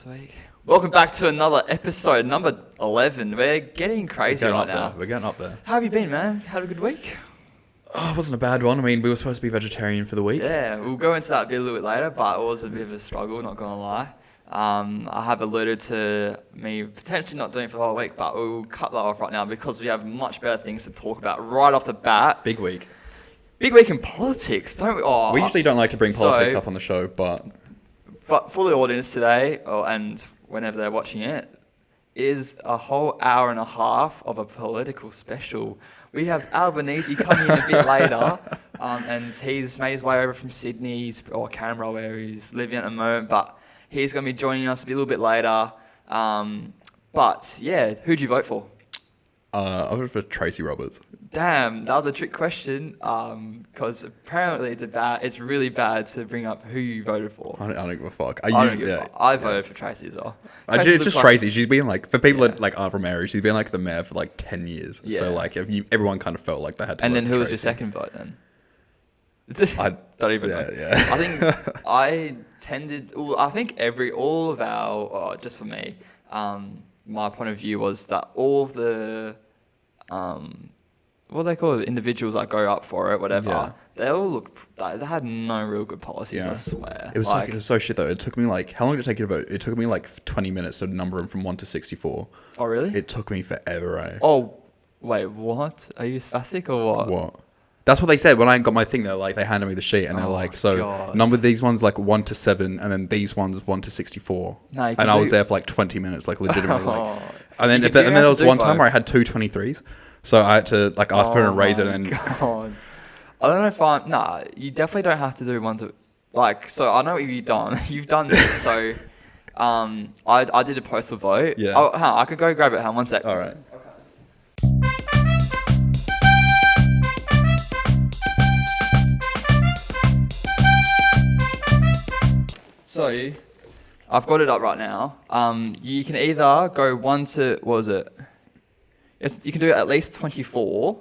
this week. Welcome back to another episode, number 11. We're getting crazy right now. We're getting up there. How have you been, man? Had a good week? Oh, it wasn't a bad one. I mean, we were supposed to be vegetarian for the week. Yeah, we'll go into that a little bit later, but it was a bit of a struggle, not going to lie. I have alluded to me potentially not doing it for the whole week, but we'll cut that off right now because we have much better things to talk about right off the bat. Big week. Big week in politics, don't we? Oh, We usually don't like to bring politics up on the show, but for the audience today, and whenever they're watching it, is a whole hour and a half of a political special. We have Albanese coming in a bit later, and he's made his way over from Sydney or Canberra, where he's living at the moment, but he's going to be joining us a little bit later. But yeah, who'd you vote for? I voted for Tracy Roberts. Damn, that was a trick question, because apparently it's really bad to bring up who you voted for. I don't give a fuck. I voted for Tracy as well. It's just Tracy. She's been like, for people that aren't from area, she's been like the mayor for like 10 years. Yeah. So like, everyone kind of felt like they had to. And then who was Tracy. your second vote then? I don't even know. Yeah. I think I tended. I think all of our, just for me, my point of view was that all of the, what they call it, individuals that go up for it, whatever, they all they had no real good policies, I swear. It was it was so shit though. It took me like, how long did it take you to vote? It took me like 20 minutes to number them from 1 to 64. Oh, really? It took me forever, eh? Oh, wait, what? Are you spastic or what? What? That's what they said when I got my thing. They handed me the sheet and they're like, so God. number these ones like 1 to 7, and then these ones 1 to 64. And I was there for like 20 minutes, like legitimately. And then there was one time where I had two 23s, so I had to like ask for an eraser and then. God. I don't know if you definitely don't have to do one to like. So I know what you've done. You've done this. So, I did a postal vote. Yeah. Oh, I could go grab it. One sec. All right. So, I've got it up right now. You can either go 1 to, what was it? You can do it at least 24.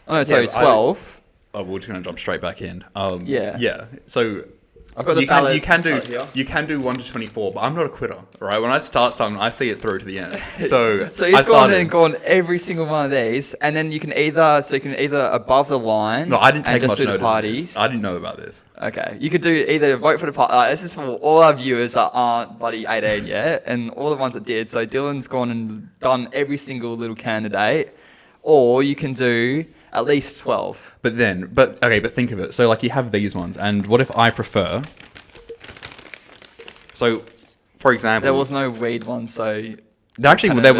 Sorry, 12. We're just gonna jump straight back in. Yeah. So I've got the ballot. you can do 1 to 24, but I'm not a quitter, right? When I start something, I see it through to the end. So you've gone every single one of these, and then you can either above the line. No, I didn't take much do notice the parties. of this. I didn't know about this. Okay, you could do either vote for the party. This is for all our viewers that aren't bloody 18 yet, and all the ones that did. So Dylan's gone and done every single little candidate, or you can do at least 12. But think of it. So like you have these ones, and what if I prefer? So, for example, there was no weed one, so actually there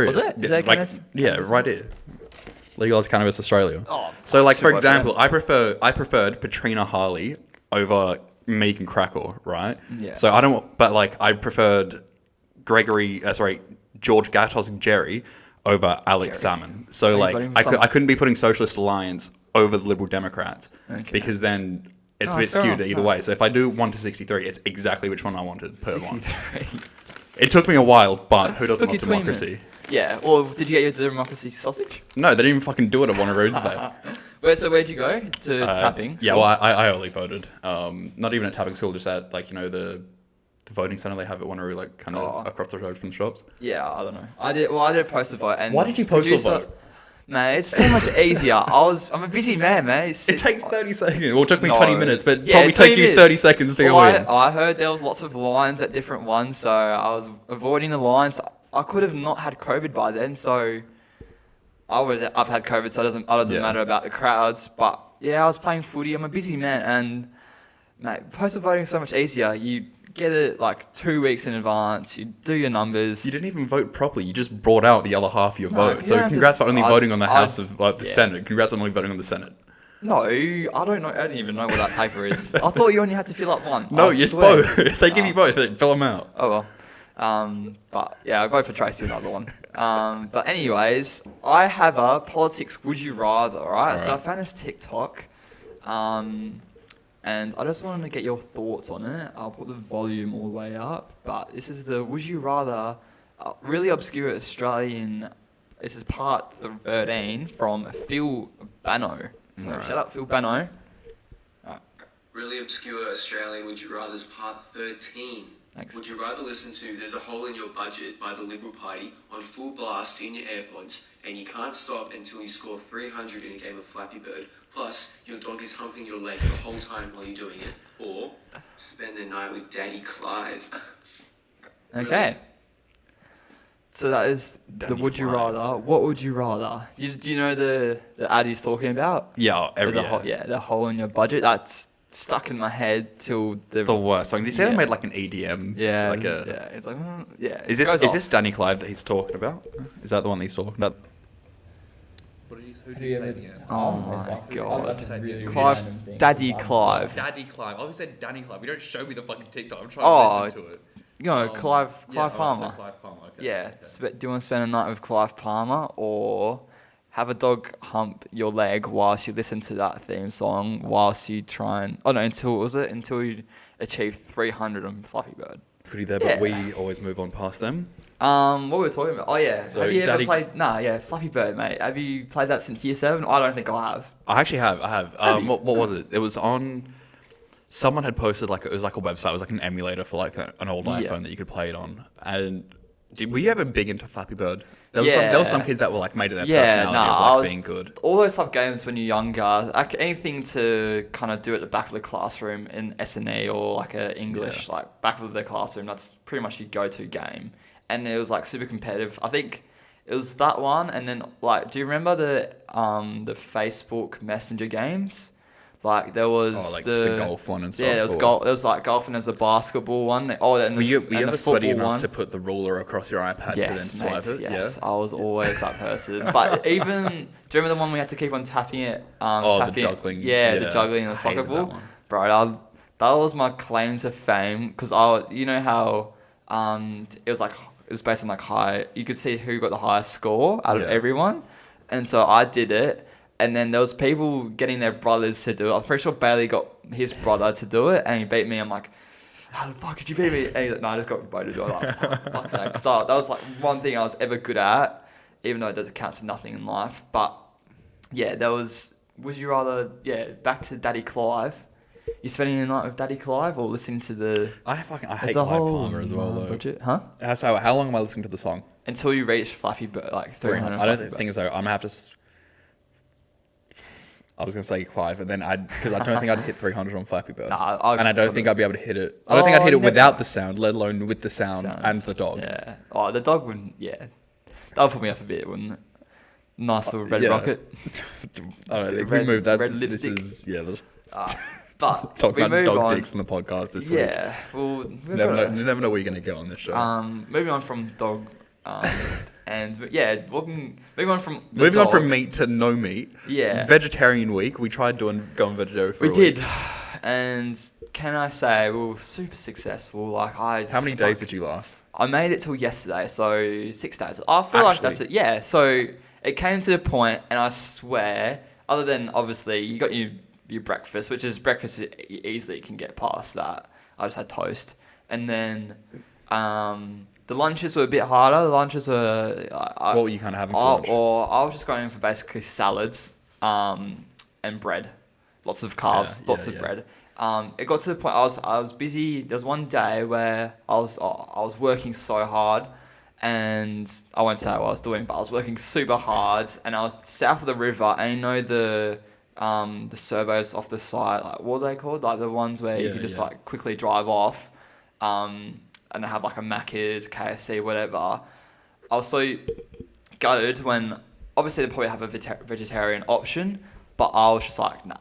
is. Was it? Is there cannabis? Right here. Legalize Cannabis Australia. Oh, so like for example, I preferred Patrina Harley over Megan Crackle, right? Yeah. So I preferred George Gatos Jerry over Alex Salmon. So I couldn't be putting Socialist Alliance over the Liberal Democrats because then it's a bit skewed either way. So if I do 1 to 63, it's exactly which one I wanted per 63. One. It took me a while, but who doesn't love democracy? Yeah. Or did you get your democracy sausage? No, they didn't even fucking do it at Wanneroo, did they? So where'd you go? To Tapping? Yeah, well, I early voted. Not even at Tapping School, just at the voting centre they have at Wanneroo, across the road from the shops. Yeah, I don't know. I did a postal vote. And why did you postal vote? Man, it's so much easier. I'm a busy man, man. It takes 30 seconds. Well, it took me 20 minutes, but probably take you 30 seconds to go in. I heard there was lots of lines at different ones, so I was avoiding the lines. I could have not had COVID by then, so I've had COVID, so it doesn't matter about the crowds. But yeah, I was playing footy. I'm a busy man, and mate, postal voting is so much easier. You get it like 2 weeks in advance. You do your numbers. You didn't even vote properly. You just brought out the other half of your vote. So congrats for only voting on the House of the Senate. Congrats on only voting on the Senate. No, I don't know. I don't even know what that paper is. I thought you only had to fill up one. No, it's both. They give you both. They fill them out. Oh well. But yeah, I vote for Tracy another one. But anyways, I have a politics would you rather, right? So I found this TikTok. And I just wanted to get your thoughts on it. I'll put the volume all the way up. But this is the would you rather, really obscure Australian. This is part 13 from Phil Bano. So shout out Phil Bano. Really obscure Australian would you rather's part 13. Thanks. Would you rather listen to There's a Hole in Your Budget by the Liberal Party on full blast in your AirPods and you can't stop until you score 300 in a game of Flappy Bird, plus your dog is humping your leg the whole time while you're doing it, or spend the night with Daddy Clive? Okay. Really? So that is Danny the would you Clive. rather. What would you rather? Do you know the ad he's talking about? Yeah, The hole in your budget. That's stuck in my head till the worst song. Did you say they Yeah. made like an EDM? Yeah, Like a. yeah. It's like yeah. Is this Danny Clive that he's talking about? Is that the one that he's talking about? What did you say? Who did you say again? Oh my god. That's a really Clive, random thing. Daddy Clive. Daddy Clive. I always said Danny Clive. You don't show me the fucking TikTok. I'm trying Oh, to listen to it. You know, Clive Yeah, Palmer. Clive Palmer. Okay. Yeah. Okay. Do you want to spend a night with Clive Palmer or have a dog hump your leg whilst you listen to that theme song whilst you try and until you achieve 300 on Fluffy Bird? Pretty there, but we always move on past them. What were we talking about? Oh yeah. So have you ever Daddy- played? Nah, yeah, Fluffy Bird, mate. Have you played that since year 7? I don't think I have. I actually have. I have. Have you? What was it? It was on. Someone had posted it was like a website. It was like an emulator for like an old Yeah. iPhone that you could play it on. And were you ever big into Flappy Bird? There were some kids that were like made it their personality of like being good. All those type of games when you're younger, like anything to kind of do at the back of the classroom in SNE or like a English, like back of the classroom, that's pretty much your go-to game. And it was like super competitive. I think it was that one, and then like, do you remember the Facebook Messenger games? Like there was the golf one and stuff. Yeah, there was golf. There was like golf and there's a basketball one. Oh, and Were you and ever the sweaty football enough one. to put the ruler across your iPad to then swipe mate, it? Yes, Yeah. I was always that person. But even, do you remember the one we had to keep on tapping it? The juggling. Yeah, the juggling and the soccer hated ball. that one. Bro, that was my claim to fame because you know how it was based on like high. You could see who got the highest score out of everyone, and so I did it. And then there was people getting their brothers to do it. I'm pretty sure Bailey got his brother to do it, and he beat me. I'm like, how the fuck did you beat me? And he's like, no, I just got Bo to do it. I'm like, fuck's sake. So that was like one thing I was ever good at, even though it doesn't count to nothing in life. But yeah, would you rather, back to Daddy Clive. You spending the night with Daddy Clive or listening to the... I hate Clive Palmer as well, though. Budget? Huh? So how long am I listening to the song? Until you reach Flappy Bird, like 300. I don't think so. I'm going to have to... I was going to say Clive, and then because I don't think I'd hit 300 on Flappy Bird. And I don't think I'd be able to hit it. I don't think I'd hit it without the sound, let alone with the sound and the dog. Yeah. Oh, the dog wouldn't... Yeah. That would put me off a bit, wouldn't it? Nice little red rocket. I don't know. If Red- we move that, red this lipstick. is... Yeah, let's But talk we about move dog on. dicks on the podcast this week. Yeah. Well, You never know where you're going to go on this show. moving on from dog... moving on from the Moving on dog. from meat to no meat. Yeah. Vegetarian week. We tried going vegetarian for We a did, week. and can I say we were super successful? Like How many days did you last? I made it till yesterday, so 6 days. I feel like that's it. Yeah. So it came to the point, and I swear, other than obviously you got your breakfast, which is breakfast easily can get past that. I just had toast, and then the lunches were a bit harder. The lunches were... What were you kind of having for lunch? Or I was just going for basically salads and bread. Lots of carbs, lots of bread. It got to the point I was busy. There was one day where I was working so hard, and I won't say what I was doing, but I was working super hard, and I was south of the river, and you know the servos off the side, like what are they called? Like the ones where you can just like quickly drive off. And they have like a Macca's, KFC, whatever. I was so gutted when, obviously they probably have a vegetarian option, but I was just like, nah,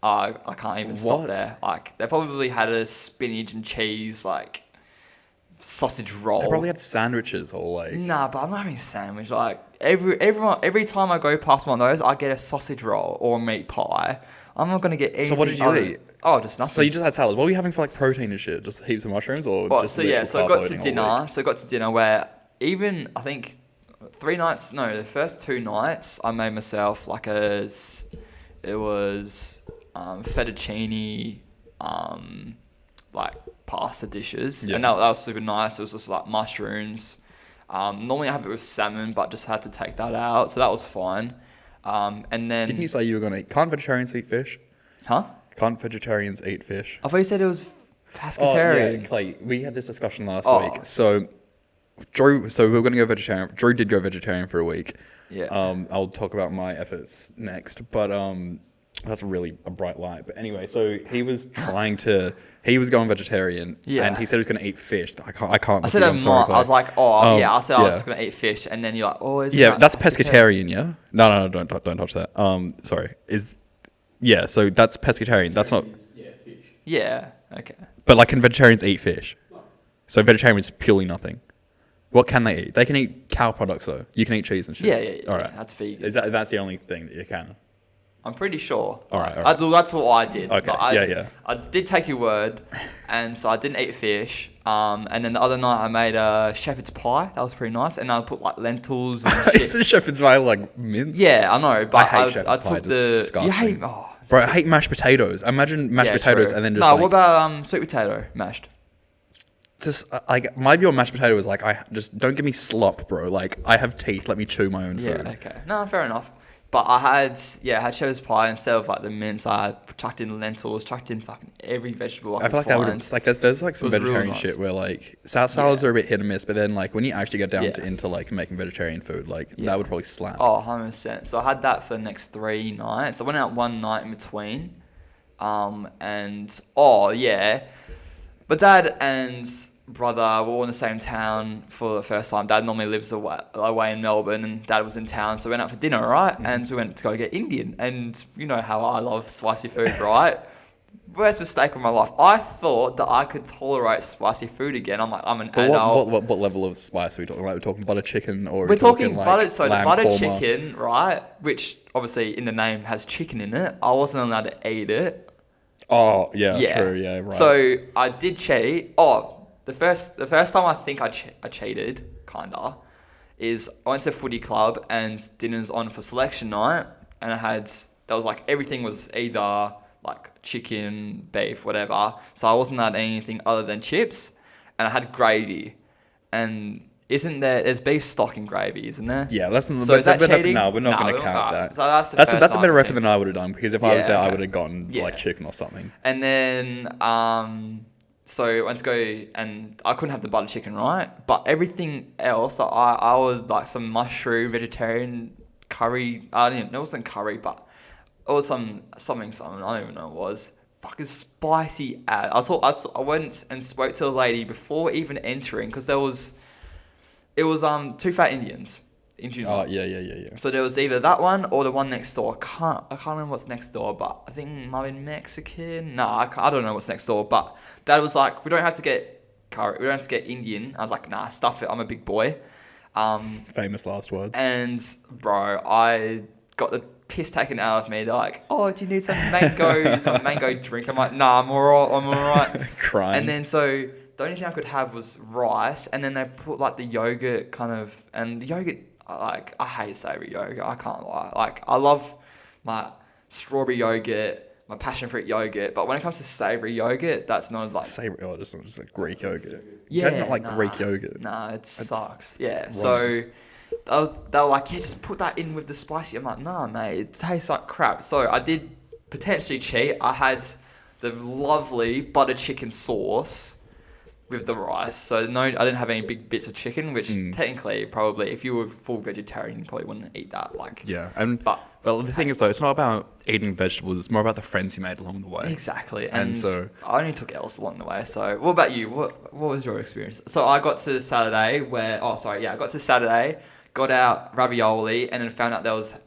I can't even stop there. Like, they probably had a spinach and cheese, like, sausage roll. They probably had sandwiches or like... Nah, but I'm not having a sandwich. Like, every time I go past one of those, I get a sausage roll or a meat pie. I'm not going to get anything. So what did you eat? Oh, just nothing. So you just had salad. What were you having for like protein and shit? Just heaps of mushrooms or just so I got to dinner. So I got to dinner where even, I think, the first 2 nights, I made myself like it was fettuccine, like pasta dishes. Yeah. And that was super nice. It was just like mushrooms. Normally I have it with salmon, but just had to take that out. So that was fine. And then... Didn't you say you were going to eat... Can't vegetarians eat fish? Huh? Can't vegetarians eat fish? I thought you said it was... Pescatarian. Yeah, Clay, we had this discussion last Oh. week. So Drew, so we were going to go vegetarian. Drew did go vegetarian for a week. Yeah. I'll talk about my efforts next, but that's really a bright light. But anyway, so he was going vegetarian, Yeah. and he said he was going to eat fish. I can't. I said I'm sorry, Clay. I was like, oh yeah. I said I was yeah. just gonna eat fish, and then you're like, oh, is Yeah, that's pescatarian, yeah? No, don't touch that. Sorry. So that's pescatarian. That's not... Yeah. Okay. But like, can vegetarians eat fish? So vegetarian is purely nothing. What can they eat? They can eat cow products, though. You can eat cheese and shit. Yeah. All right. That's vegan. That's the only thing that you can? I'm pretty sure. All right. That's what I did. Okay, yeah. I did take your word, and so I didn't eat fish. And then the other night I made a shepherd's pie. That was pretty nice. And I put like lentils and shit. Is shepherd's pie like mince? Yeah, I know. But I hate shepherd's I pie. took It's disgusting. You hate... Oh, Bro, I hate mashed potatoes. Imagine mashed potatoes true. and then just No, like... what about sweet potato mashed? Just like my view on mashed potato is like, I just don't give me slop, bro. Like, I have teeth. Let me chew my own food. Yeah, okay. No, fair enough. But I had shepherd's pie instead of like the mince. I chucked in lentils, chucked in fucking every vegetable I feel like that would find. have like there's like some It was real vegetarian nice. shit where like salads Yeah. are a bit hit and miss, but then like when you actually get down Yeah. into like making vegetarian food, like Yeah. that would probably slap. Oh, 100%. So I had that for the next 3 nights. I went out one night in between. And my dad and brother were all in the same town for the first time. Dad normally lives away in Melbourne, and Dad was in town, so we went out for dinner, right? And we went to go get Indian, and you know how I love spicy food, right? Worst mistake of my life. I thought that I could tolerate spicy food again. I'm like, I'm an But adult. what level of spice are we talking? Like we're talking butter chicken, or We're talking like butter lamb korma? chicken, right? Which obviously in the name has chicken in it. I wasn't allowed to eat it. Oh yeah, true, yeah, right. So I did cheat. Oh, the first time I think I cheated, kinda, is I went to a footy club and dinner's on for selection night, and that was like everything was either like chicken, beef, whatever. So I wasn't allowed anything other than chips, and I had gravy. And there's beef stock in gravy, isn't there? Yeah, that's not. So is that cheating? No, we're not No, going to count alright. that. So that's the that's first a better time, I effort think. than I would have done, because if I was Yeah, there, I okay. would have gotten Yeah. like chicken or something. And then, so I went to go, and I couldn't have the butter chicken, right? But everything else, I was like some mushroom vegetarian curry. It wasn't curry, but it was something. I don't even know what it was. Fucking spicy ass. I went and spoke to the lady before even entering, because it was 2 fat Indians. Oh yeah. So there was either that one or the one next door. I can't remember what's next door, but I think it might have been Mexican. No, I don't know what's next door. But Dad was like, we don't have to get curry. We don't have to get Indian. I was like, nah, stuff it. I'm a big boy. Famous last words. And bro, I got the piss taken out of me. They're like, oh, do you need some mango, some mango drink? I'm like, nah, I'm alright. Crying. And then so the only thing I could have was rice, and then they put like the yogurt and the yogurt. Like, I hate savoury yogurt, I can't lie. Like, I love my strawberry yogurt, my passion fruit yogurt, but when it comes to savoury yogurt, that's not like... Savoury, just like Greek yogurt. Yeah, You don't like Greek yogurt. Nah, it sucks. Yeah, wrong. so they were like, yeah, just put that in with the spicy. I'm like, nah, mate, it tastes like crap. So I did potentially cheat. I had the lovely butter chicken sauce with the rice. So no, I didn't have any big bits of chicken, which technically probably if you were full vegetarian, you probably wouldn't eat that. Like, Yeah, well, the thing is though, it's not about eating vegetables. It's more about the friends you made along the way. exactly. And And so- I only took L's along the way. So what about you? What was your experience? So I got to Saturday I got to Saturday, got out ravioli, and then found out there was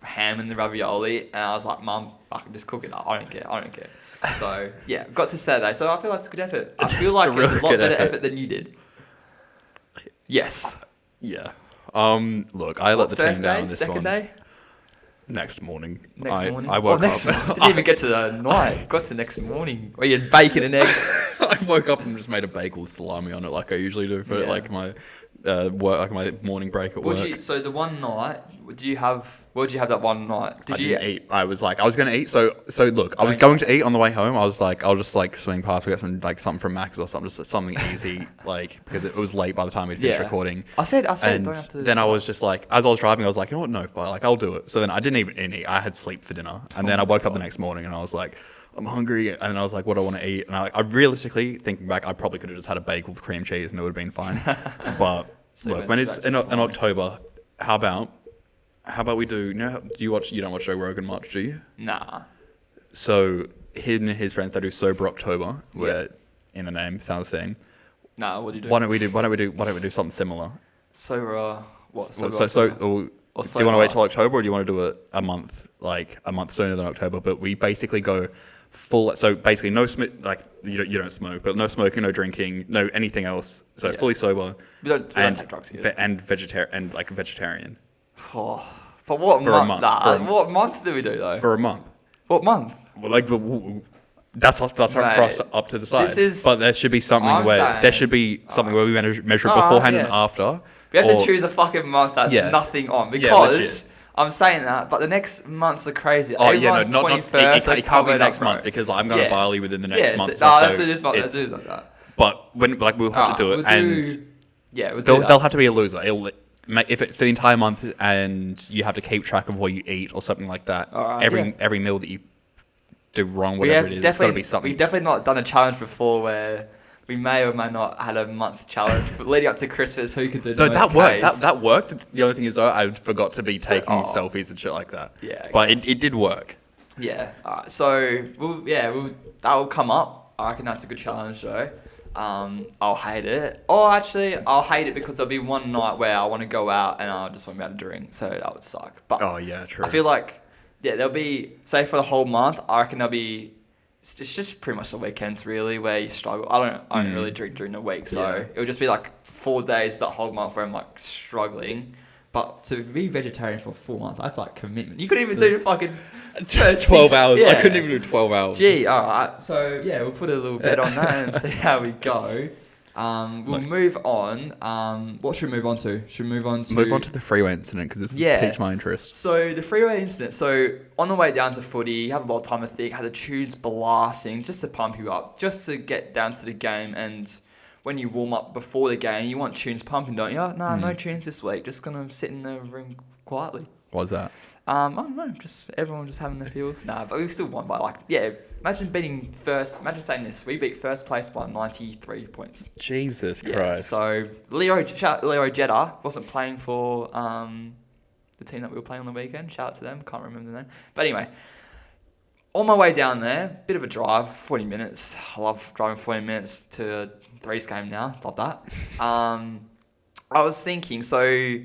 ham in the ravioli, and I was like, Mum, fucking just cook it up. I don't care. So yeah, got to Saturday. So I feel like it's a good effort. I feel like really it's a lot good better effort. effort than you did. Yes. Yeah. Look, I let the team First down day, on this second one. day, Next morning. next I morning. woke next up. morning. Didn't even get to the night. Got to next morning. Where you had bacon and eggs. I woke up and just made a bagel with salami on it, like I usually do for Yeah. like my work, like my morning break at work. So the one night, what did you have that one night? I didn't eat. I was going to eat. So look, I was going to eat on the way home. I was like, I'll just like swing past, get some like something from Mac's or something, just something easy, like because it was late by the time we'd finished Yeah. recording. I said, And don't have to. then I was just like, as I was driving, I was like, you know what, no, but like I'll do it. So then I didn't even eat. I had sleep for dinner, and then I woke up the next morning and I was like, I'm hungry, and I was like, what do I want to eat? And I realistically, thinking back, I probably could have just had a bagel with cream cheese and it would have been fine. But look, when it's in October, how about we do? You don't watch Joe Rogan much, do you? Nah. So him and his friends, they do Sober October, where in the name sounds the same. Nah, what do you do? Why don't we do something similar? Sober, what? Do you want to wait till October, or do you want to do it a month sooner than October? But we basically go full. So basically, no like you don't smoke, but no smoking, no drinking, no anything else. So fully sober. We don't take drugs here. And vegetarian. Oh, for what For a month? month. What month do we do though? For a month. What month? Well, that's up for us up to decide. But there should be something where we measure it beforehand and after. We have to choose a fucking month that's nothing on, because I'm saying that, but the next months are crazy. Oh yeah, no, not it can't be next month because I'm going to Bali within the next month. That's this month. Let's do it like that. But we'll have to do it, and they'll have to be a loser. If it's the entire month and you have to keep track of what you eat or something like that, every meal that you do wrong, whatever it is, it's got to be something. We've definitely not done a challenge before where we may or may not had a month challenge leading up to Christmas. Who could do the most that worked. Ks. That worked. The only thing is, though, I forgot to be taking selfies and shit like that. Yeah, okay. But it did work. Yeah. Alright. So that will come up. I reckon that's a good challenge though. I'll hate it. Or actually, I'll hate it because there'll be one night where I want to go out and I just want to be able to drink. So that would suck. But true. I feel like there'll be, say for the whole month, I reckon there'll be. It's just pretty much the weekends really where you struggle. I don't really drink during the week, so it'll just be like 4 days that whole month where I'm like struggling. But to be vegetarian for a full month, that's like commitment. You couldn't even do the fucking 12 hours. I couldn't even do 12 hours. Gee, alright. So we'll put a little bet on that and see how we go. We'll move on. What should we move on to? Should we move on to the freeway incident because this has piqued my interest. So the freeway incident. So on the way down to footy, you have a lot of time to think. Had the tunes blasting just to pump you up, just to get down to the game. And when you warm up before the game, you want tunes pumping, don't you? No tunes this week. Just gonna sit in the room quietly. What was that? I don't know. Just everyone just having their feels. But we still won by Imagine beating first. Imagine saying this. We beat first place by 93 points. Jesus Christ. So Leo Jeddah wasn't playing for the team that we were playing on the weekend. Shout out to them. Can't remember the name. But anyway, on my way down there, bit of a drive, 40 minutes. I love driving 40 minutes to Threes game now. Love that. I was thinking, so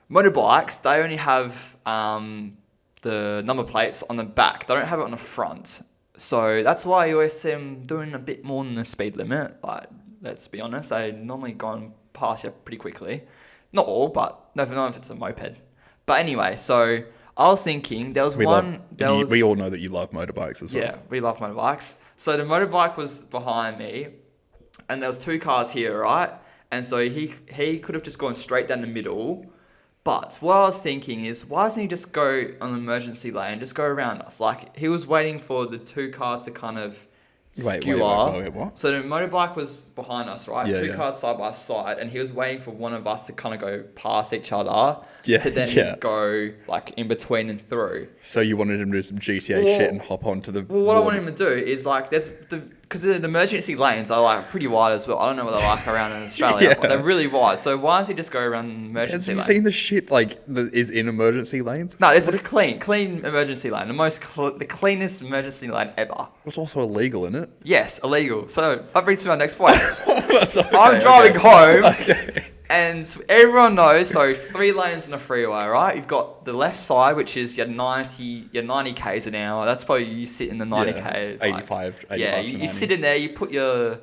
motorbikes, they only have the number plates on the back. They don't have it on the front. So that's why you always see them doing a bit more than the speed limit. Like, let's be honest, they normally go past you pretty quickly. Not all, but not if it's a moped. But anyway, so I was thinking we all know that you love motorbikes as well. Yeah, we love motorbikes. So the motorbike was behind me, and there was 2 cars here, right? And so he could have just gone straight down the middle. But what I was thinking is, why doesn't he just go on an emergency lane, just go around us? Like, he was waiting for the 2 cars to kind of skewer. Wait, what? So the motorbike was behind us, right? 2 cars side by side, and he was waiting for one of us to kind of go past each other to then go like in between and through. So you wanted him to do some GTA shit and hop onto the... Well, what I wanted him to do is like, because the emergency lanes are like pretty wide as well. I don't know what they're like around in Australia, but they're really wide. So why does he just go around an emergency lane? Have you seen the shit that is in emergency lanes? No, this is a clean emergency lane. The cleanest emergency lane ever. It's also illegal, isn't it? Yes, illegal. So that brings me to my next point. Okay, I'm driving home, and everyone knows. So 3 lanes in a freeway, right? You've got the left side, which is your 90 k's an hour. That's probably you sit in the 90k. 85. Yeah, you sit in there. You put your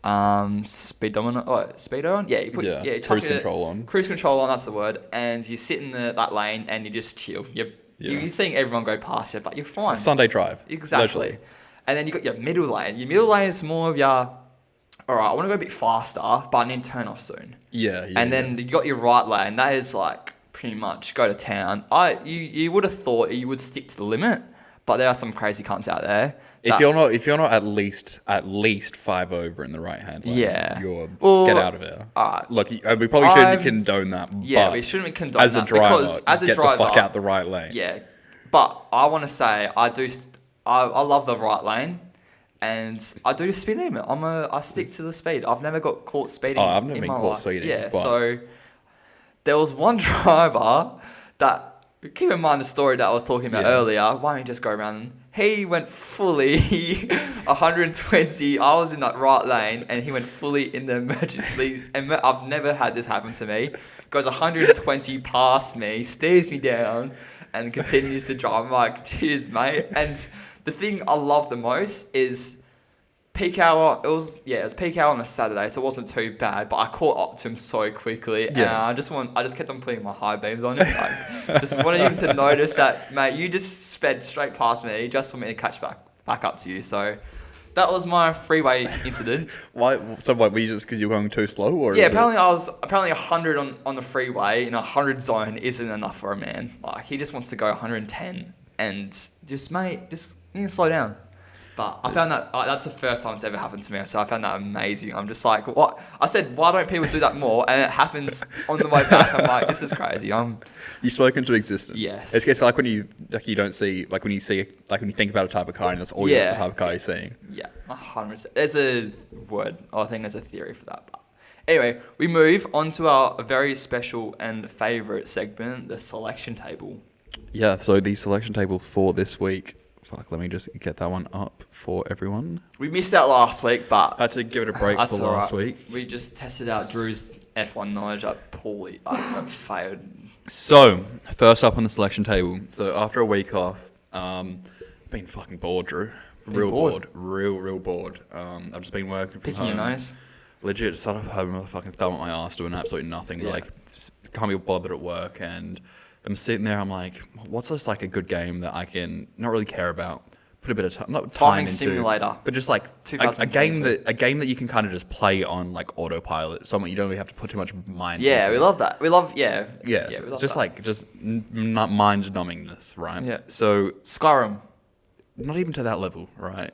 speedo on. Yeah, you put cruise control on. Cruise control on. That's the word. And you sit in that lane and you just chill. You're seeing everyone go past you, but you're fine. A Sunday drive. Exactly. Literally. And then you got your middle lane. Your middle lane is more of your, all right, I want to go a bit faster, but I need to turn off soon. Yeah. And then you got your right lane. That is like pretty much go to town. You would have thought you would stick to the limit, but there are some crazy cunts out there. If you're not at least 5 over in the right hand lane, get out of here. Look, we probably shouldn't condone that. Yeah, but we shouldn't condone as that. A driver, because as a get driver, the fuck out the right lane. Yeah, but I want to say I love the right lane. and I do the speed limit. I stick to the speed. I've never got caught speeding. I've never in been my caught life. speeding, Yeah, but- so there was one driver that. Keep in mind the story that I was talking about earlier. Why don't you just go around? He went fully 120. I was in that right lane, and he went fully in the emergency. I've never had this happen to me. Goes 120 past me, stares me down, and continues to drive. I'm like, cheers, mate. And the thing I love the most is peak hour. It was peak hour on a Saturday, so it wasn't too bad. But I caught up to him so quickly, and I just kept on putting my high beams on him. Like, just wanted him to notice that, mate, you just sped straight past me just for me to catch back up to you. So that was my freeway incident. Why? So what? Were you just because you were going too slow, or Yeah, apparently 100 on the freeway in a 100 zone isn't enough for a man. Like, he just wants to go 110, and just you need to slow down. But I found that that's the first time it's ever happened to me, so I found that amazing. I'm just like, what? I said, why don't people do that more? And it happens on the way back. I'm like, this is crazy. You spoke into existence. Yes. It's like when you don't see, like when you think about a type of car and that's all the type of car you're seeing. Yeah, 100%. There's a word, or I think there's a theory for that. But anyway, we move on to our very special and favourite segment, the selection table. Yeah, so the selection table for this week. Fuck, let me just get that one up for everyone. We missed out last week, but I had to give it a break for last week. We just tested out Drew's F1 knowledge. I failed. So, first up on the selection table. So, after a week off, been fucking bored, Drew. Real bored. Real bored. I've just been working from Picking your home. nose. Legit, sat up home with a fucking thumb at my ass doing absolutely nothing. Yeah. Like, just can't be bothered at work. And I'm sitting there, I'm like, what's this, like, a good game that I can not really care about? Put a bit of time, not time Farming into, Simulator. but just like a game that you can kind of just play on like autopilot. Something you don't really have to put too much mind. Yeah, into. we love that. We love we love just that. not mind numbingness, right? Yeah. So Skyrim. not even to that level, right?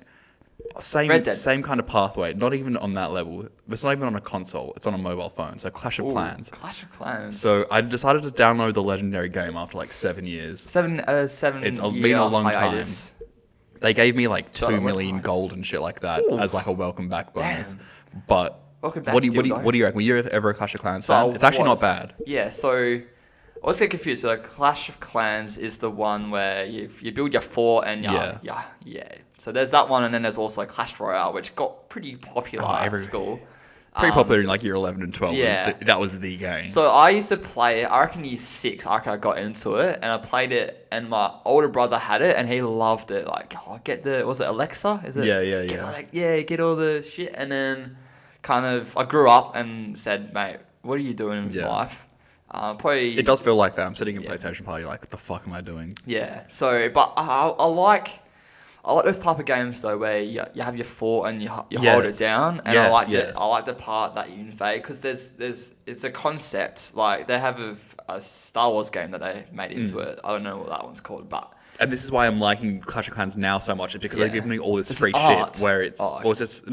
Red Dead. Same kind of pathway. Not even on that level. It's not even on a console. It's on a mobile phone. So Clash of Clans. Clash of Clans. So I decided to download the legendary game after like 7 years. Seven. It's been a long hiatus. time. They gave me like So 2 what million price? gold and shit like that Ooh. as like a welcome back bonus. Damn. But Welcome back, what do you dildo. reckon? Were you ever a Clash of Clans So fan? I It's actually was. not bad. Yeah, so I always get confused. So Clash of Clans is the one where you build your fort and yeah. So there's that one, and then there's also Clash Royale, which got pretty popular at school. Pretty popular in like year 11 and 12. yeah. That was the game. So I used to play it, I reckon year 6, I got into it, and I played it, and my older brother had it, and he loved it. Like, was it Alexa? Is it? Yeah. Get all the shit, and then kind of, I grew up and said, mate, what are you doing in life? Probably. It does feel like that. I'm sitting in PlayStation Party like, what the fuck am I doing? Yeah. So, but I like those type of games though, where you have your fort and you hold it down, and I like the part that you invade, because it's a concept. Like, they have a Star Wars game that they made into it. I don't know what that one's called, but. And this is why I'm liking Clash of Clans now so much, is because they've given me all this It's free an shit art. where it's just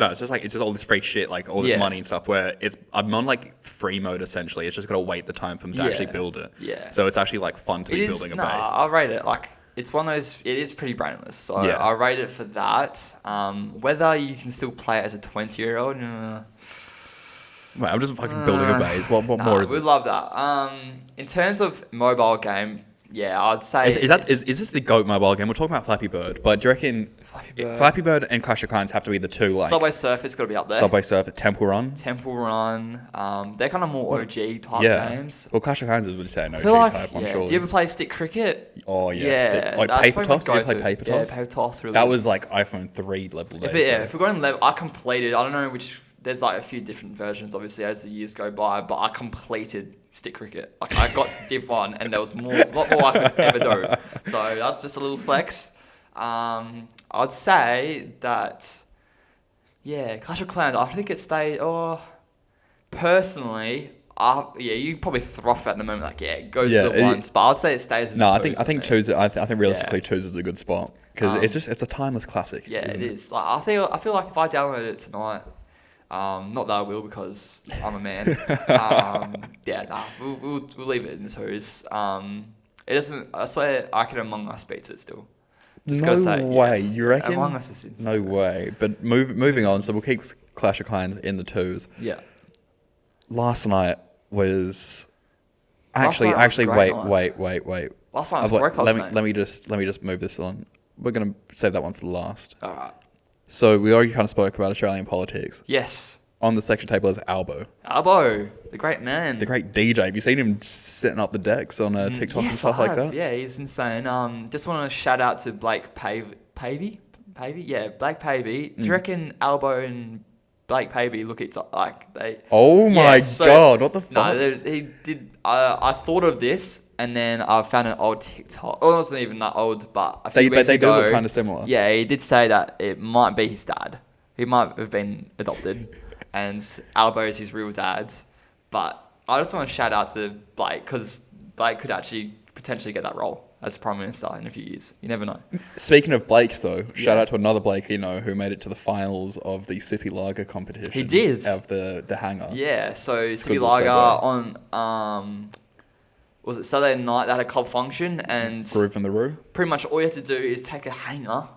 all this free shit, like all this money and stuff, where I'm on like free mode essentially. It's just gotta wait the time for them to actually build it. Yeah. So it's actually like fun to be building a base. I rate it like, it's one of those, it is pretty brainless. So I rate it for that. Whether you can still play it as a 20-year-old, Wait, I'm just fucking building a base. What more is we it? love that. In terms of mobile game, I'd say Is this the GOAT mobile game? We're talking about Flappy Bird, but do you reckon Flappy Bird and Clash of Clans have to be the two, like Subway Surfer's got to be up there. Subway Surfer, Temple Run? Temple Run. They're kind of more OG type games. Well, Clash of Clans would say an OG I feel like, type, I'm sure. Do you ever play stick cricket? Oh, yeah. Like that's paper probably my toss? Did you play go-to. paper toss? Yeah, paper toss. Really That good. was like iPhone 3 level days. If we're going level, I completed. I don't know which. There's like a few different versions, obviously, as the years go by. But I completed stick cricket. Like, I got to Div 1, and there was a lot more I could ever do. So that's just a little flex. I'd say that, Clash of Clans. I think it stayed. Personally, you probably throw at the moment. Like, it goes to the one spot. I'd say it stays. In No, the I think twos. I think realistically twos is a good spot, because it's a timeless classic. Yeah, it is. Like, I feel like if I download it tonight. Not that I will, because I'm a man. We'll leave it in twos. It doesn't. I swear, I can Among Us beats it still. Just gotta say, way. yes. You reckon? Among Us is insane. No way. But moving on, so we'll keep Clash of Clans in the twos. Yeah. Last night was Last night was actually a great wait. Last night was a great close, mate. Let me just move this on. We're gonna save that one for the last. All right. So we already kind of spoke about Australian politics. Yes. On the section table is Albo, the great man. the great DJ. Have you seen him setting up the decks on TikTok and stuff like that? Yeah, he's insane. Just want to shout out to Blake Pavey? Yeah, Blake Pavey. Do you reckon Albo and Blake Pavey look at like they? Oh my god! What the fuck? No, he did. I thought of this, and then I found an old TikTok. Oh, it wasn't even that old, but a few weeks they ago, do look kind of similar. Yeah, he did say that it might be his dad. He might have been adopted, and Albo is his real dad. But I just want to shout out to Blake because Blake could actually potentially get that role as Prime Minister in a few years. You never know. Speaking of Blakes, though, shout out to another Blake who made it to the finals of the Sippy Lager competition. He did. Of the hangar. Yeah, so Sippy good Lager segue. on, was it Saturday night? They had a club function and Groove from the Roo. pretty much all you have to do is take a hanger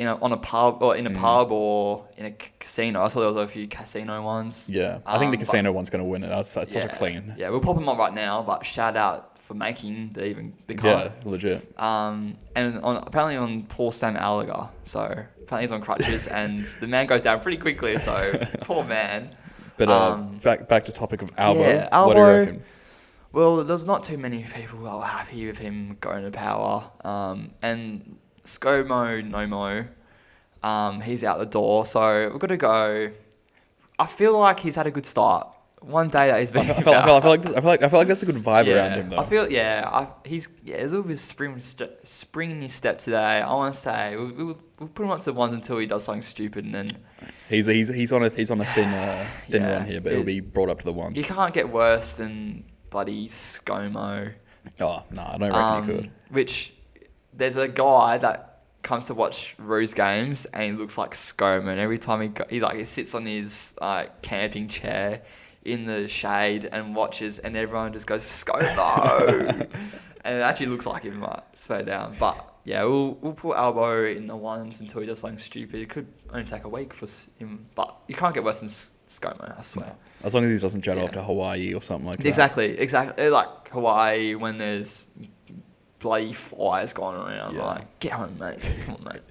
on a pub or in a pub or in a casino. I saw there was a few casino ones. Yeah, I think the casino one's going to win it. That's such a clean. Yeah, we'll pop them up right now, but shout out for making the Yeah, card. legit. And apparently on Paul Stan Gallagher. So apparently he's on crutches and the man goes down pretty quickly. So poor man. But back to topic of Albo. Yeah, What do you Albo. reckon? Well, there's not too many people that were happy with him going to power. And ScoMo, Nomo, he's out the door. So we've got to go. I feel like he's had a good start. One day that he's been. I feel like there's a good vibe around him though. I feel there's a little bit of spring in his step today. I want to say we'll put him up to the ones until he does something stupid, and then he's on a thin one here, but he'll be brought up to the ones. you can't get worse than bloody ScoMo. Oh no, I don't reckon you could. Which there's a guy that comes to watch Ruse games and he looks like ScoMo, and every time he sits on his camping chair in the shade and watches, and everyone just goes ScoMo, and it actually looks like him, swear down. But yeah, we'll put Albo in the ones until he does something stupid. It could only take a week for him, but you can't get worse than ScoMo, I swear. No. As long as he doesn't jet off to Hawaii or something like that. Exactly. Like Hawaii when there's bloody fires going around. Yeah. Like, get home, mate. Come on, mate.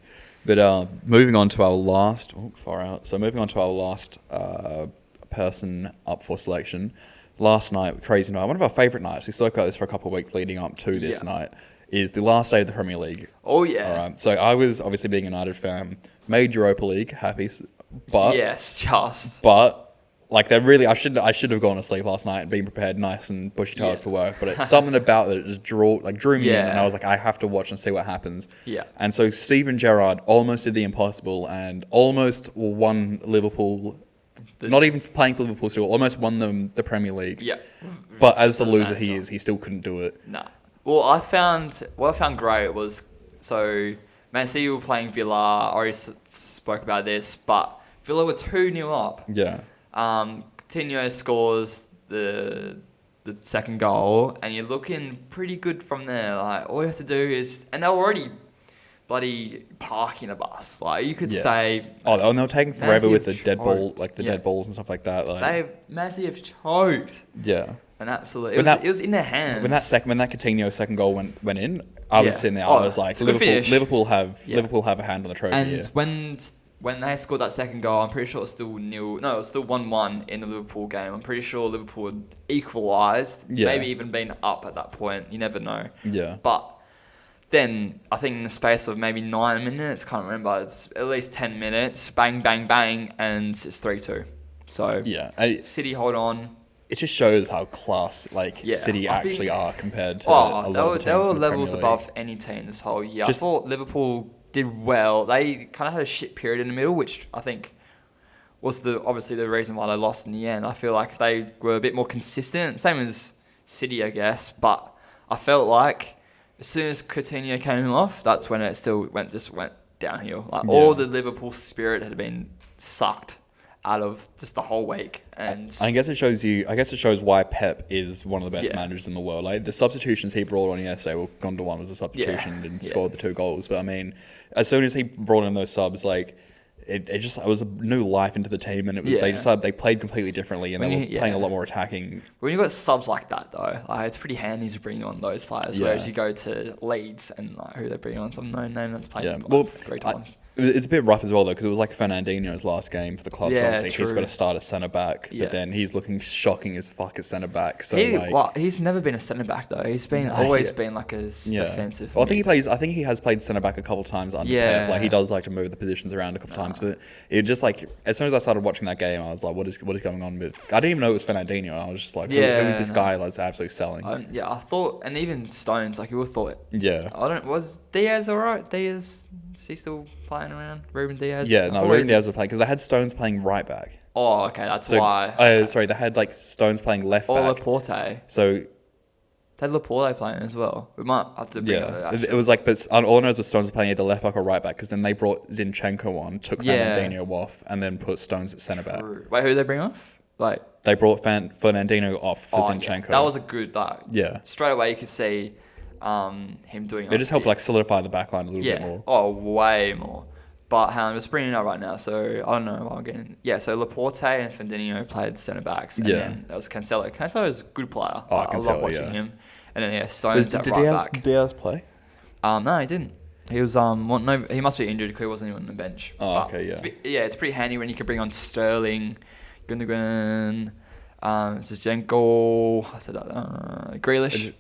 But moving on to our last, person up for selection. Last night, crazy night, one of our favourite nights. We spoke about this for a couple of weeks leading up to this night. Is the last day of the Premier League. Oh yeah. All right. So I was obviously being a United fan, made Europa League, happy, but like I should have gone to sleep last night and been prepared, nice and bushy tailed for work. But it's something about it just drew me in, and I was like, I have to watch and see what happens. Yeah. And so Steven Gerrard almost did the impossible and almost won Liverpool. Not even playing for Liverpool still, almost won them the Premier League. Yeah. But as the loser he is, he still couldn't do it. Nah. Well, what I found great was, so Man City were playing Villa. I already spoke about this, but Villa were 2-0 up. Yeah. Coutinho scores the second goal, and you're looking pretty good from there. Like, all you have to do is, and they're already bloody parking a bus. Like, you could say. Oh, and they were taking forever with the dead choked. ball, like the dead balls and stuff like that. Like, Man City have choked. Yeah. And absolutely, it was in their hands. When that Coutinho second goal went in, I was sitting there. I was like, Liverpool have a hand on the trophy. And here. when they scored that second goal, I'm pretty sure it was still 0. No, it was still 1-1 in the Liverpool game. I'm pretty sure Liverpool had equalised, maybe even been up at that point. You never know. Yeah. But then I think in the space of maybe 9 minutes, can't remember, it's at least 10 minutes, bang, bang, bang, and it's 3-2. So City hold on. It just shows how class City actually are compared to a lot of the teams they were in the levels Premier League. above any team this whole year. I thought Liverpool did well. They kind of had a shit period in the middle, which I think was obviously the reason why they lost in the end. I feel like if they were a bit more consistent, same as City, I guess, but I felt like as soon as Coutinho came off, that's when it still went downhill. Like all the Liverpool spirit had been sucked out of just the whole week. And I guess it shows you. I guess it shows why Pep is one of the best Yeah. managers in the world. Like the substitutions he brought on yesterday. Well, Gundogan was a substitution and Yeah. scored the 2 goals. But I mean, as soon as he brought in those subs, like it was a new life into the team, and they played completely differently, and When they were you- playing a yeah. lot more attacking. when you've got subs like that, though, like, it's pretty handy to bring on those players. Yeah. Whereas you go to Leeds and like, who they bring on, some no name that's played Yeah, like, well, 3 times. It's a bit rough as well though, because it was like Fernandinho's last game for the club. So Yeah, obviously he's true. got to start at centre back, Yeah. but then he's looking shocking as fuck at centre back. So like, He's never been a centre back though. He's been always been like a defensive. Well, I think he has played centre back a couple of times under Yeah. Pep. Like he does like to move the positions around a couple of times. But it just like as soon as I started watching that game, I was like, what is going on with? I didn't even know it was Fernandinho. I was just like, who is this guy that's absolutely selling? I thought, and even Stones, like you would have thought. Yeah. Was Diaz alright? Diaz, is he still playing around? Ruben Diaz. Yeah, I no, thought Ruben he- Diaz was playing because they had Stones playing right back. Oh, okay, that's So why. sorry, they had like Stones playing left Or back. Laporte. They So had Laporte playing as well. We might have to bring it yeah, up, it was like, but all I know is that Stones was playing either left back or right back because then they brought Zinchenko on, took Yeah. Fernandinho off, and then put Stones at centre back. Wait, who did they bring off? Like, They brought Fernandinho off for Zinchenko. that was a good, like, Yeah. straight away you could see him doing It just helped like solidify the back line a little bit more. Oh, way more. But I'm just bringing it up right now, so I don't know what I'm getting. Yeah, so Laporte and Fernandinho played centre backs. And Yeah. then there was Cancelo. Cancelo is a good player. Oh, I Cancelo, love watching yeah. him. And then Stones at right back. Did Diaz play? No, he didn't. He was no, he must be injured because he wasn't even on the bench. Oh, But okay, yeah. it's pretty handy when you can bring on Sterling, Gundogan, Zinchenko, Grealish.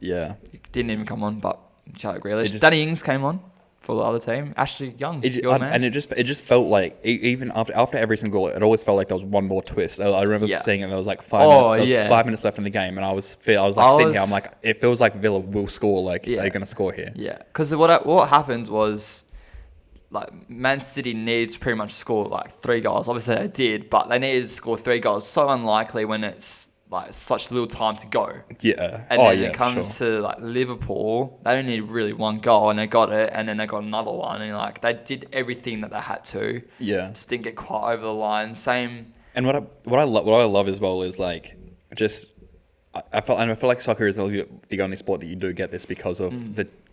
Yeah. Didn't even come on, but Charlotte Grealish. just- Danny Ings came on for the other team. Ashley Young, your man. And it just felt like even after every single goal, it always felt like there was one more twist. I remember Yeah. seeing it. There was like 5 minutes. There was yeah. 5 minutes left in the game, and I was like sitting here. I'm like, it feels like Villa will score. Like Yeah. they're gonna score here. Yeah, because what happened was, like, Man City needed to pretty much score like 3 goals. Obviously they did, but they needed to score 3 goals. So unlikely when it's like such little time to go. Yeah. And oh then yeah. it comes sure. to like Liverpool, they only need really 1 goal, and they got it, and then they got another one, and like they did everything that they had to. Yeah. Just didn't get quite over the line. Same. And what I love as well is like just I feel like soccer is the only sport that you do get this because of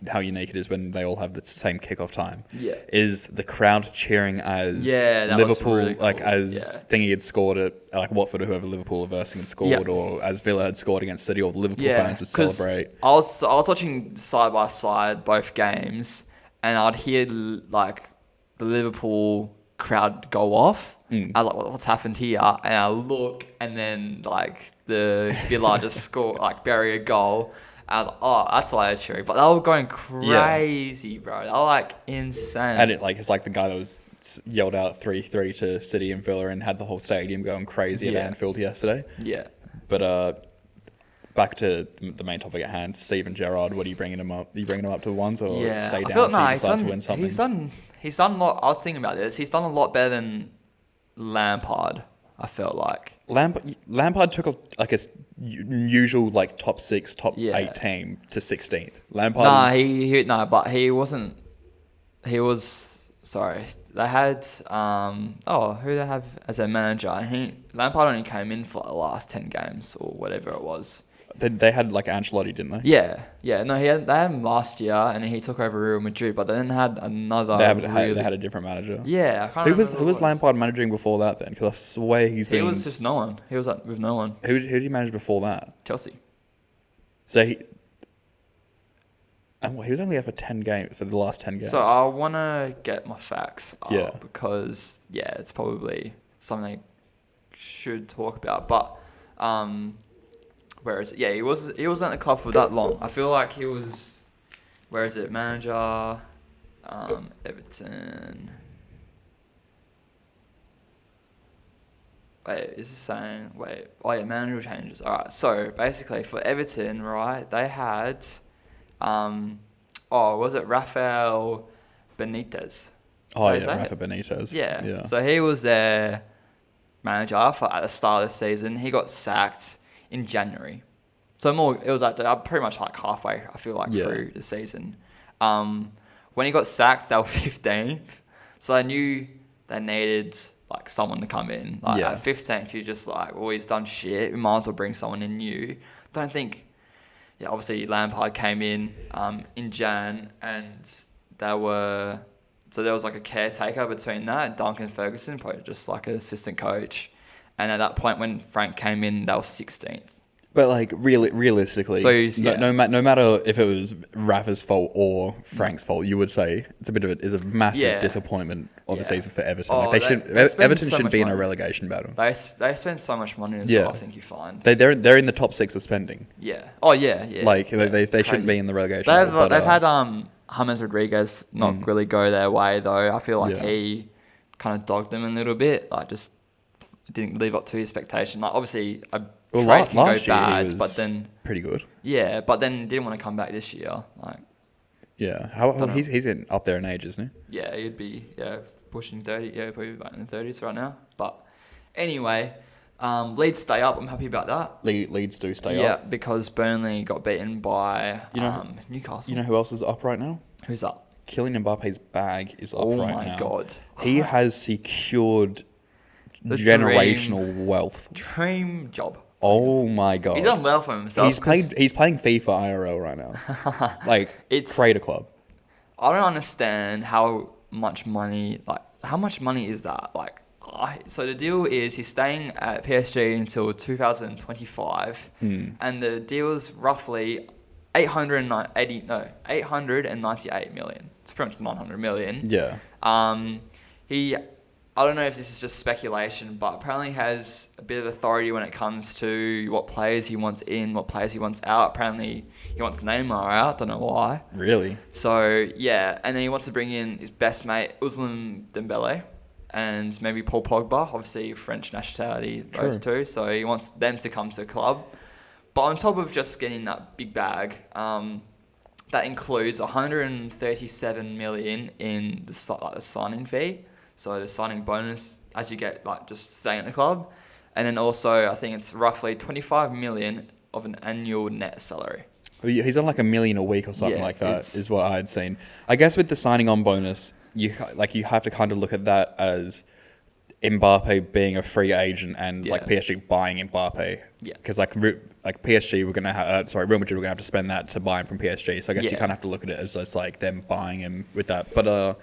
how unique it is when they all have the same kickoff time. Yeah. Is the crowd cheering as Yeah, that was Liverpool really cool. like as Thingy had scored at like Watford or whoever Liverpool were versing had scored, Yeah. or as Villa had scored against City, or the Liverpool Yeah, fans would 'cause celebrate. I was watching side by side both games, and I'd hear like the Liverpool crowd go off. I was like, what's happened here? And I look, and then like the Villa just score, like bury a goal. I was like, oh, that's why they're cheering. But they were going crazy, bro. They were like insane. And it's like the guy that was yelled out 3-3 to City and Villa and had the whole stadium going crazy at Yeah. Anfield yesterday. Yeah. But back to the main topic at hand, Steven Gerrard. What are you bringing him up? Are you bringing him up to the ones, or Yeah. stay I down feel until you he's decide done, to win something? He's done a lot. I was thinking about this. He's done a lot better than Lampard, I felt like. Lampard took a usual like top 6, top Yeah. 8 team to 16th. Lampard. But he wasn't. He was sorry. They had who they have as their manager? And Lampard only came in for the last 10 games or whatever it was. They had like Ancelotti, didn't they? Yeah. No, they had him last year, and he took over Real Madrid. But they then had another. They had a different manager. Yeah, I can't Who remember was Lampard managing before that then? Because I swear He was just no one. He was with no one. Who did he manage before that? Chelsea. So he was only there for 10 games for the last 10 games. So I want to get my facts up Yeah. because it's probably something I should talk about. But where is it? Yeah, he wasn't at the club for that long. I feel like he was. Where is it? Manager, Everton. Wait, is it saying? Wait, oh yeah, manager changes. All right, so basically for Everton, right, they had, was it Rafael Benitez? Oh Is that yeah, it? Rafa Benitez. Yeah. So he was their manager at the start of the season. He got sacked in January. So it was pretty much like halfway, I feel like, through the season. When he got sacked, they were 15th. So I knew they needed like someone to come in. Like at 15th, you're just like, well, he's done shit. We might as well bring someone in new. Don't think. Yeah, obviously Lampard came in Jan, and there was like a caretaker between that. Duncan Ferguson, probably just like an assistant coach. And at that point, when Frank came in, that was 16th. But like realistically, no matter if it was Rafa's fault or Frank's fault, you would say it's a massive disappointment of the season for Everton. Everton shouldn't be in a relegation battle. They spend so much money as well. I think you find they're in the top 6 of spending. Yeah. Oh yeah. Like they shouldn't be in the relegation. They've had James Rodriguez not really go their way though. I feel like he kind of dogged them a little bit. Like just didn't live up to his expectation. Like obviously trade can go bad, he was but then pretty good. Yeah, but then didn't want to come back this year. Like he's up there in age, isn't he? Yeah, he'd be pushing 30. Yeah, probably about in the 30s right now. But anyway, Leeds stay up. I'm happy about that. Leeds do stay up. Yeah, because Burnley got beaten by Newcastle. You know who else is up right now? Who's up? Kylian Mbappe's bag is up right now. Oh my god, he has secured generational wealth. Dream job. Oh my god. He's done well for himself. He's playing FIFA IRL right now. Like it's Crater Club. I don't understand how much money is that? Like so the deal is he's staying at PSG until 2025 and the deal's roughly 898 million. It's pretty much 900 million. Yeah. I don't know if this is just speculation, but apparently has a bit of authority when it comes to what players he wants in, what players he wants out. Apparently, he wants Neymar out. Don't know why. Really? So, yeah. And then he wants to bring in his best mate, Ousmane Dembele, and maybe Paul Pogba. Obviously, French nationality, those two. So, he wants them to come to the club. But on top of just getting that big bag, that includes 137 million in the signing fee. So the signing bonus as you get just staying at the club. And then also I think it's roughly 25 million of an annual net salary. He's on like $1 million a week or something like that is what I had seen. I guess with the signing on bonus, you have to kind of look at that as Mbappe being a free agent and PSG buying Mbappe. Yeah. Because PSG Real Madrid were going to have to spend that to buy him from PSG. So I guess you kind of have to look at it as just like them buying him with that. But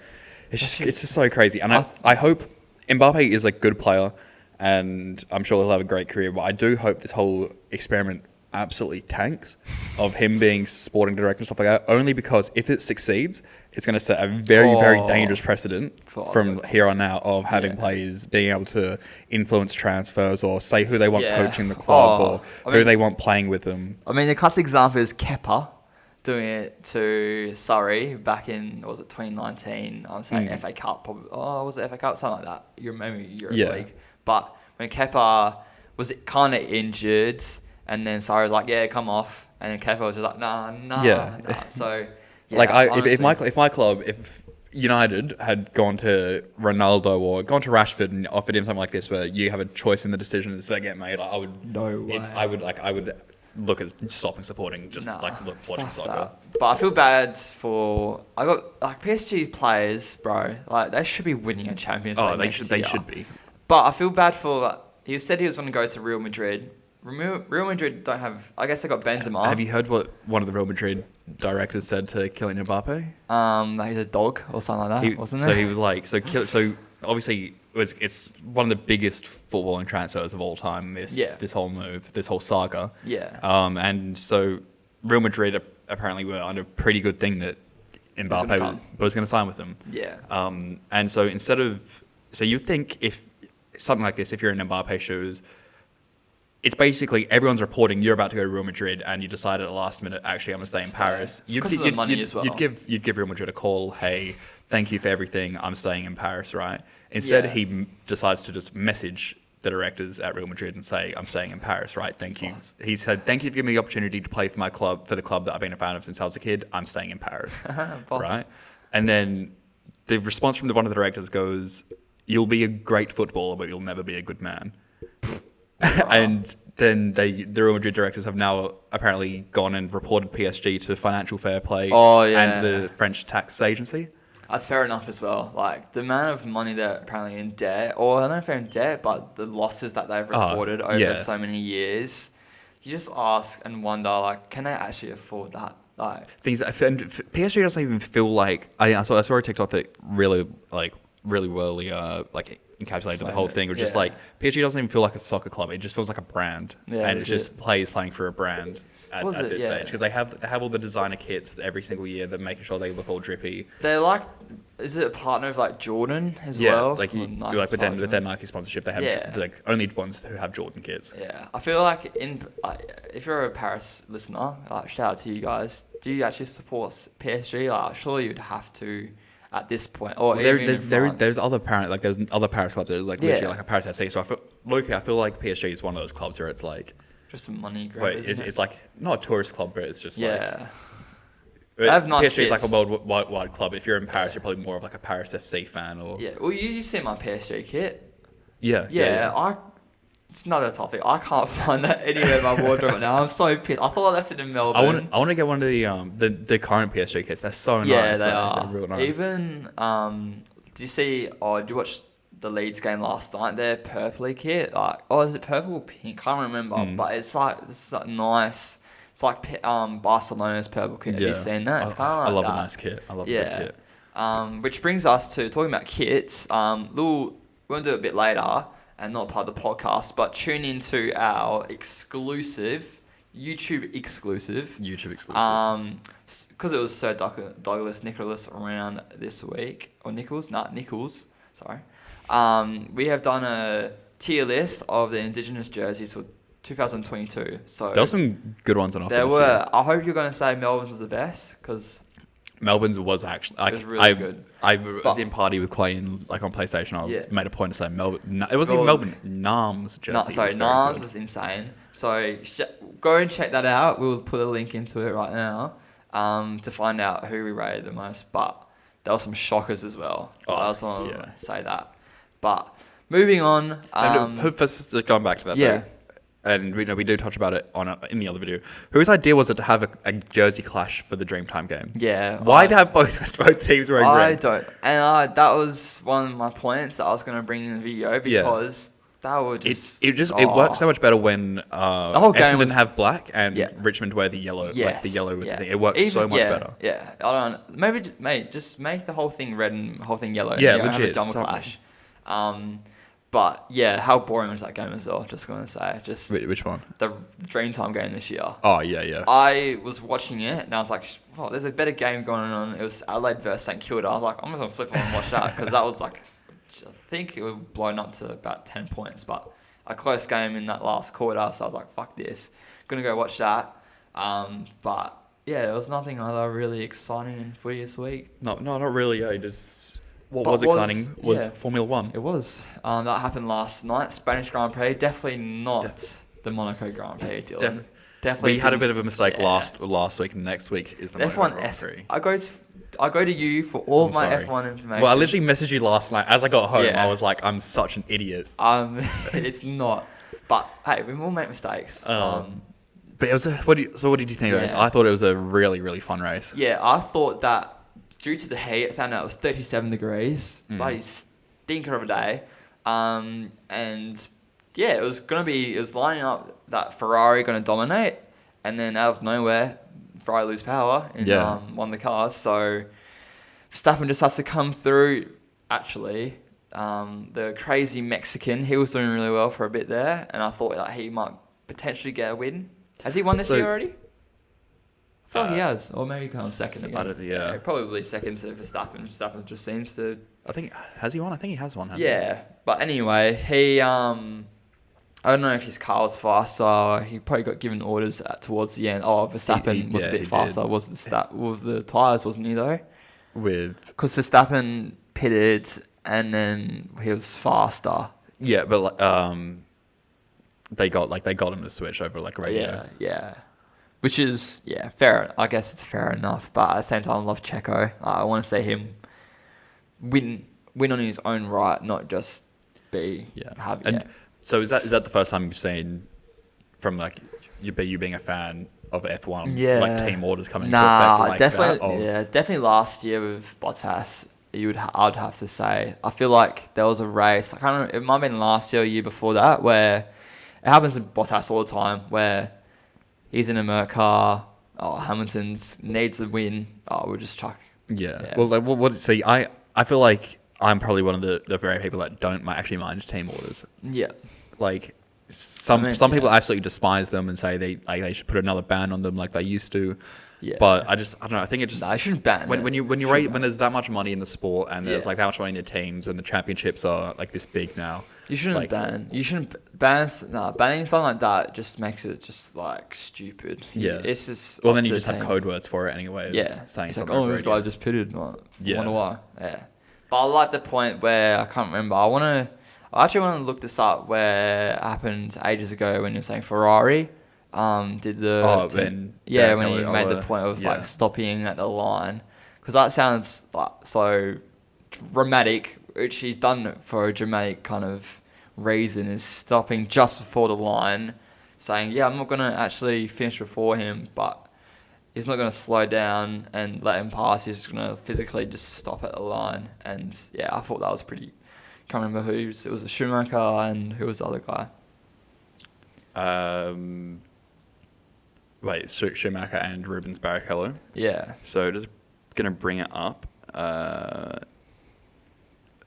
it's just so crazy. And I hope Mbappe is a good player and I'm sure he'll have a great career. But I do hope this whole experiment absolutely tanks of him being sporting director and stuff like that. Only because if it succeeds, it's going to set a very, very dangerous precedent from here on out of having players being able to influence transfers or say who they want coaching the club or who they want playing with them. I mean, the classic example is Kepa doing it to Surrey back in, was it 2019? I'm saying FA Cup. Probably, was it FA Cup? Something like that. You remember Europa League. But when Kepa was kind of injured and then Surrey was like, yeah, come off. And then Kepa was just like, nah. So, if my club, if United had gone to Ronaldo or gone to Rashford and offered him something like this where you have a choice in the decisions that get made, I would look at stopping supporting watching soccer. That. But I feel bad for PSG players, bro. Like they should be winning a Champions League. They should be. But I feel bad for. He said he was going to go to Real Madrid. Real Madrid don't have. I guess they got Benzema. Have you heard what one of the Real Madrid directors said to Kylian Mbappe? That he's a dog or something like that. Wasn't it? So he was like, so obviously. It's one of the biggest footballing transfers of all time. This whole move, this whole saga. Yeah. And so Real Madrid apparently were on a pretty good thing that Mbappe was going to sign with them. Yeah. And so you'd think if something like this, if you're in Mbappe shoes, it's basically everyone's reporting you're about to go to Real Madrid and you decided at the last minute, actually, I'm going to stay in Paris. Because of the money as well. You'd give Real Madrid a call. Hey, thank you for everything. I'm staying in Paris, right? Instead, he decides to just message the directors at Real Madrid and say, I'm staying in Paris, right? Thank you. He said, thank you for giving me the opportunity to play for my club, for the club that I've been a fan of since I was a kid. I'm staying in Paris, right? And then the response from one of the directors goes, you'll be a great footballer, but you'll never be a good man. And then the Real Madrid directors have now apparently gone and reported PSG to Financial Fair Play and the French tax agency. That's fair enough as well. Like, the amount of money they're apparently in debt, or I don't know if they're in debt, but the losses that they've recorded over so many years, you just ask and wonder, like, can they actually afford that? Like, things, and PSG doesn't even feel like, I saw a TikTok that really well, like, encapsulated the whole thing. Which just like, PSG doesn't even feel like a soccer club. It just feels like a brand, and it's just players playing for a brand at this stage, because they have all the designer kits every single year. They're making sure they look all drippy. They're like, is it a partner of like Jordan as well? Yeah, like with their Nike sponsorship, they have like only ones who have Jordan kits. Yeah, I feel like if you're a Paris listener, like, shout out to you guys. Do you actually support PSG? Like, surely you'd have to. At this point, or there's other Paris clubs that are like literally like a Paris FC. So I feel like PSG is one of those clubs where it's like just a money grab. Wait, it's like not a tourist club, but it's just like I have nice PSG is like a worldwide club. If you're in Paris, you're probably more of like a Paris FC fan, or Well, you've seen my PSG kit. Yeah. It's another topic. I can't find that anywhere in my wardrobe right now. I'm so pissed. I thought I left it in Melbourne. I want to get one of the current PSG kits. They're so nice. Yeah, they are. They're real nice. Even do you see? Did you watch the Leeds game last night? Their purpley kit, like, is it purple or pink? Can't remember. But it's like nice. It's like Barcelona's purple kit. Have you seen that? It's kind of like I love that. a nice kit. I love a good kit. Which brings us to talking about kits. We'll do it a bit later. And not part of the podcast, but tune into our exclusive, YouTube exclusive. Because it was Sir Douglas Nicholas around this week. Or Nichols? Nichols. Sorry. We have done a tier list of the Indigenous jerseys for 2022. So there were some good ones on offer. There were. I hope you're going to say Melbourne's was the best, because... Melbourne's was actually... It was really good. I was in party with Clay on PlayStation. I made a point to say Melbourne. It wasn't even Melbourne. Nam's jersey. Nam's was insane. So go and check that out. We'll put a link into it right now to find out who we rated the most. But there were some shockers as well. I just want to say that. But moving on... first, going back to that, though, and we do touch about it in the other video. Whose idea was it to have a jersey clash for the Dreamtime game? Yeah. Why to have both teams wearing red? I don't. And that was one of my points that I was going to bring in the video, because that would just... It works so much better when the whole game Essendon have black and Richmond wear the yellow. Like the yellow with the thing. It works so much better. Yeah. I don't know. Maybe, just make the whole thing red and the whole thing yellow. Yeah, legit. Have a double clash. But yeah, how boring was that game as well? Just going to say, which one? The Dreamtime game this year. Oh yeah. I was watching it and I was like, there's a better game going on. It was Adelaide versus St Kilda. I was like, I'm just gonna flip on and watch that, because that was like, I think it was blown up to about 10 points, but a close game in that last quarter. So I was like, fuck this, gonna go watch that. But yeah, there was nothing other really exciting in footy this week. No, not really. What was exciting was Formula 1. It was. That happened last night. Spanish Grand Prix. Definitely not the Monaco Grand Prix, Dylan. Definitely. We had a bit of a mistake last week, and next week is the Monaco Grand Prix. I go to you for all of my F1 information. Well, I literally messaged you last night. As I got home, I was like, I'm such an idiot. It's not. But hey, we will make mistakes. But it was what did you think of this? I thought it was a really, really fun race. Yeah, I thought that due to the heat, I found out it was 37 degrees. Bloody stinker of a day. And yeah, it was lining up that Ferrari going to dominate, and then out of nowhere, Ferrari lose power in one of the cars. So Verstappen just has to come through. Actually, the crazy Mexican, he was doing really well for a bit there, and I thought that he might potentially get a win. Has he won this year already? I feel like he has, or maybe he comes second again. Probably second to Verstappen. Verstappen just seems to... has he won? I think he has won. But anyway, he... I don't know if his car was faster. He probably got given orders towards the end. Verstappen was a bit faster. Was with the tyres, wasn't he, though? Because Verstappen pitted and then he was faster. Yeah, but they got him to switch over like radio. Yeah. Which is fair. I guess it's fair enough. But at the same time, I love Checo. I want to see him win on his own right, not just be So is that the first time you've seen from like you being a fan of F1 like team orders coming into effect like definitely that? Definitely last year with Bottas. I'd have to say. I feel like there was a race. I can't remember. It might have been last year or year before that, where it happens to Bottas all the time, where he's in a Merc car. Oh, Hamilton's needs a win. Oh, we'll just chuck. Yeah. Well, like, see, I feel like I'm probably one of the very people that don't actually mind team orders. Yeah. Like some people absolutely despise them and say they should put another ban on them like they used to. Yeah. But I don't know. I think it just I shouldn't ban when there's that much money in the sport and there's like that much money in the teams and the championships are like this big now. You shouldn't ban. You shouldn't ban. Banning something like that just makes it just like stupid. Yeah. It's just. Well, then you just have code words for it anyway. Yeah. Saying it's something. like, this guy just pitted. Like, Yeah. Wonder why. Yeah. But I like the point where I can't remember. I actually want to look this up where it happened ages ago when you're saying Ferrari. Did the when he made the point of like stopping at the line, because that sounds like so dramatic, which he's done for a dramatic kind of reason, is stopping just before the line, saying I'm not gonna actually finish before him, but he's not gonna slow down and let him pass. He's just gonna physically just stop at the line, and I thought that was pretty. Can't remember it was a Schumacher and who was the other guy. Wait, Schumacher and Rubens Barrichello. Yeah. So just gonna bring it up.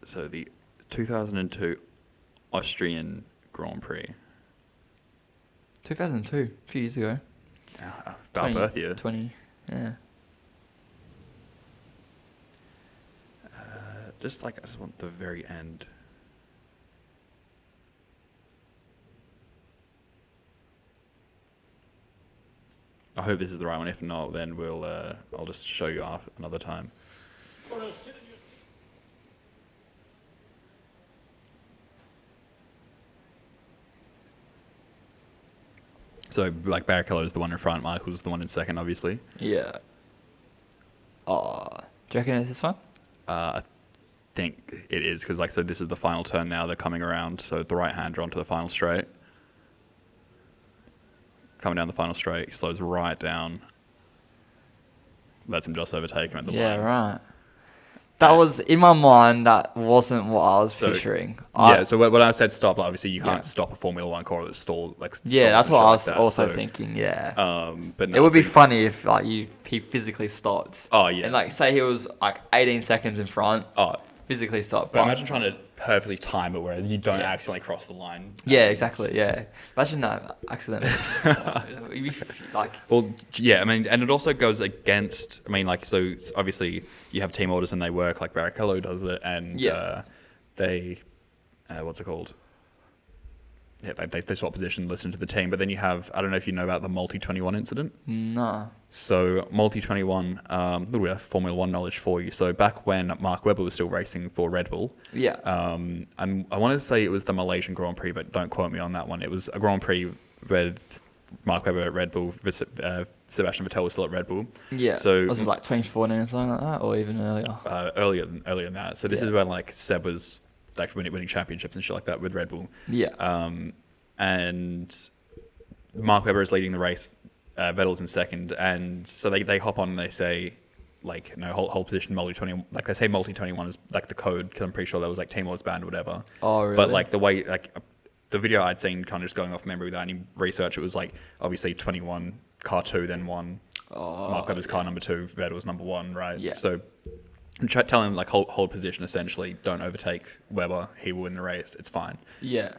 So the 2002 Austrian Grand Prix. 2002, a few years ago. Our birth year. 20, yeah. I just want the very end. I hope this is the right one. If not, then I'll just show you another time. So, like, Barrichello is the one in front. Michael's the one in second, obviously. Yeah. Do you reckon it's this one? I think it is, because, so this is the final turn now. They're coming around, so the right-hander onto the final straight. Coming down the final straight, he slows right down. Lets him just overtake him at the line. Yeah, right. That was, in my mind, that wasn't what I was picturing. So when I said stop, obviously you can't stop a Formula 1 car that stall. That's what I was also thinking, yeah. But no, it would be funny if he physically stopped. Oh, yeah. And say he was 18 seconds in front. Oh, physically stopped. But imagine trying to perfectly time it where you don't accidentally cross the line. Yeah, exactly. Yeah, imagine that accident. Well, yeah. I mean, and it also goes against. I mean, so obviously you have team orders and they work. Like Barrichello does it, and they, what's it called? Yeah, they swap position, listen to the team. But then you have, I don't know if you know about the Multi-21 incident. No. So Multi-21, a little bit of Formula 1 knowledge for you. So back when Mark Webber was still racing for Red Bull, I want to say it was the Malaysian Grand Prix, but don't quote me on that one. It was a Grand Prix with Mark Webber at Red Bull, Sebastian Vettel was still at Red Bull. Yeah. So was it 2014 or something like that, or even earlier? Earlier than that. So this is when Seb was winning championships and shit like that with Red Bull. Yeah. And Mark Webber is leading the race. Vettel's in second, and so they hop on and they say, hold position multi-21. They say multi-21 is the code, because I'm pretty sure that was team orders banned or whatever. Oh, really? But the way the video I'd seen, kind of just going off memory without any research, it was obviously 21 car 2, then 1. Mark Webber's car number 2, Vettel's number 1, right? Yeah. So tell him hold position essentially, don't overtake Webber, he will win the race, it's fine. Yeah.